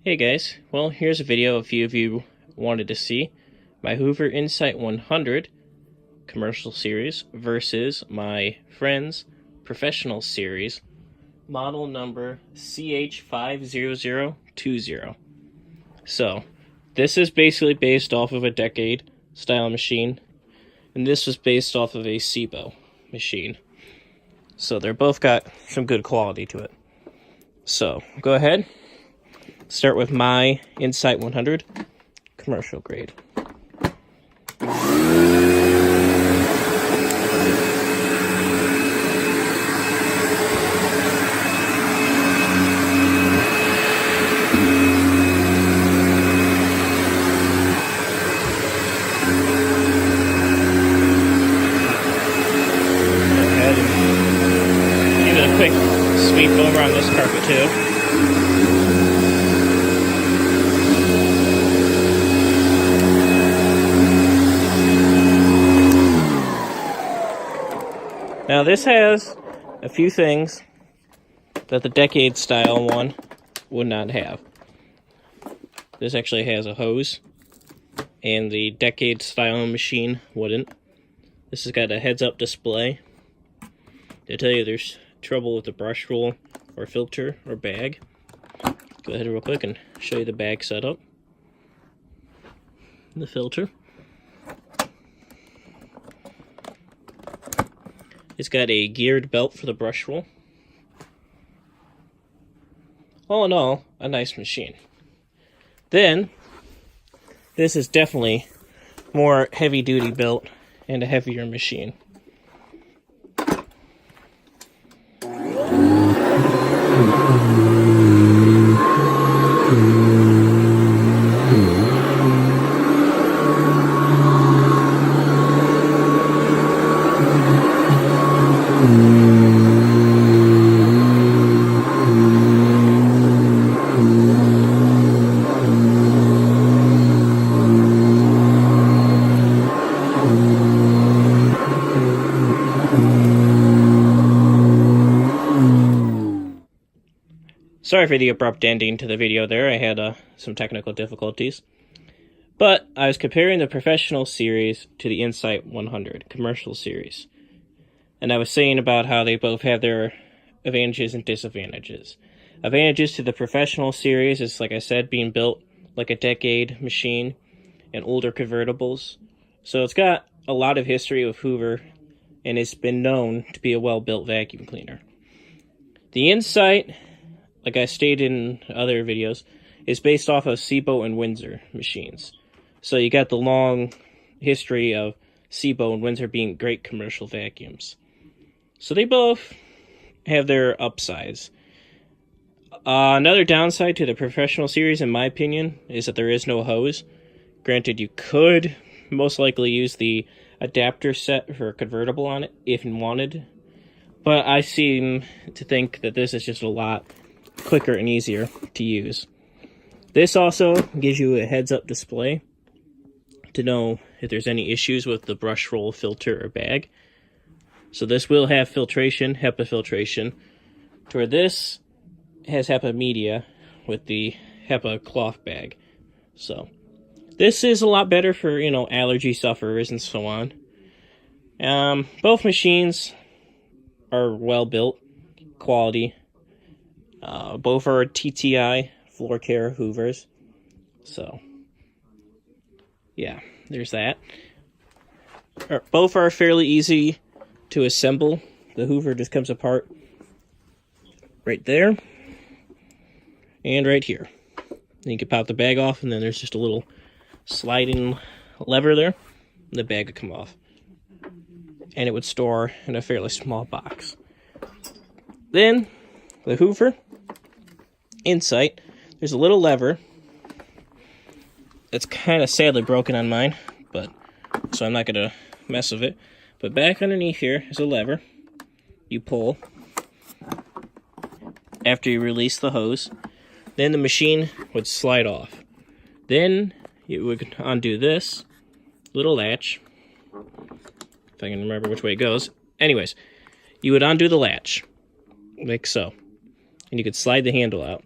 Hey guys, well here's a video a few of you wanted to see. My Hoover Insight 100 commercial series versus my friend's professional series, model number CH50020. So, this is basically based off of a decade style machine, and this was based off of a SIBO machine. So they're both got some good quality to it. So, go ahead. Start with my Insight 100 commercial grade. Give it a quick sweep over on this carpet too. Now this has a few things that the decade style one would not have. This actually has a hose, and the decade style machine wouldn't. This has got a heads-up display to tell you there's trouble with the brush roll or filter or bag. Go ahead real quick and show you the bag setup. The filter. It's got a geared belt for the brush roll. All in all, a nice machine. Then, this is definitely more heavy-duty built and a heavier machine. Sorry for the abrupt ending to the video there. I had some technical difficulties. But I was comparing the professional series to the Insight 100 commercial series. And I was saying about how they both have their advantages and disadvantages. Advantages to the professional series is, like I said, being built like a decade machine and older convertibles. So it's got a lot of history with Hoover, and it's been known to be a well-built vacuum cleaner. The Insight, like I stated in other videos, is based off of SIBO and Windsor machines. So you got the long history of SIBO and Windsor being great commercial vacuums. So they both have their upsides. Another downside to the professional series, in my opinion, is that there is no hose. Granted, you could most likely use the adapter set for a convertible on it if you wanted. But I seem to think that this is just a lot quicker and easier to use. This also gives you a heads-up display to know if there's any issues with the brush roll, filter, or bag. So this will have filtration, HEPA filtration, to where this has HEPA media with the HEPA cloth bag. So this is a lot better for, allergy sufferers and so on. Both machines are well built, quality. Both are TTI floor care Hoovers. So, yeah, there's that. Both are fairly easy to assemble. The Hoover just comes apart right there and right here. Then you can pop the bag off, and then there's just a little sliding lever there, and the bag would come off. And it would store in a fairly small box. Then, the Hoover Insight, there's a little lever that's kind of sadly broken on mine, but so I'm not going to mess with it. But back underneath here is a lever you pull after you release the hose. Then the machine would slide off. Then you would undo this little latch, if I can remember which way it goes. Anyways, you would undo the latch, like so. And you could slide the handle out.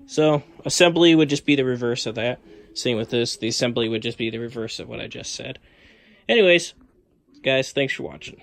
So, assembly would just be the reverse of that. Same with this. The assembly would just be the reverse of what I just said. Anyways, guys, thanks for watching.